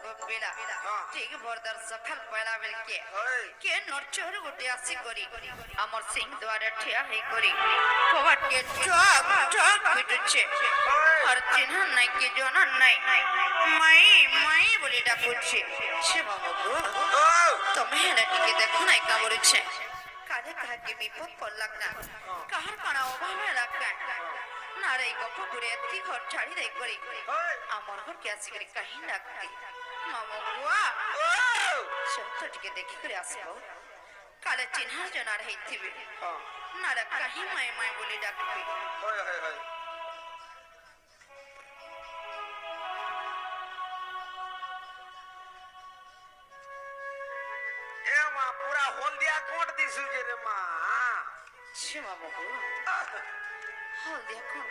ବେଲା ଠିକ ଭରଦାର ସକାଳ ପଇଲା ବେଲକେ କେ ନର୍ଚର ଗୋଟେ ଆସି କରି ଆମର ସିଂ ଦ୍ୱାରେ ଠିଆ ହେଇ କରି କବାଟ କେ ଠକ୍ ଠକ୍ ପିଟୁଛେ আর চিহ্ন নাই কি জানান নাই মাই মাই বলে ডাকুছে সে বাবা গো তুমি হেলে টিকে দেখো নাই কা বলছে কারে কাকে বিপদ পড়লাক না কাহার কানা অভাব হেলাক না রে গপ করে এতি ঘর ছাড়ি দেই করি আমার ঘর কে আসি করে কাহি ডাকতি মামা গো সত্য টিকে দেখি করে আসবো কালে চিহ্ন জানার হইতিবে না রে কাহি মাই মাই বলে ডাকবি হয় হয় হয় पूरा हल्दिया कोट दिसु जे रे मां छे बाबू हल्दिया कोट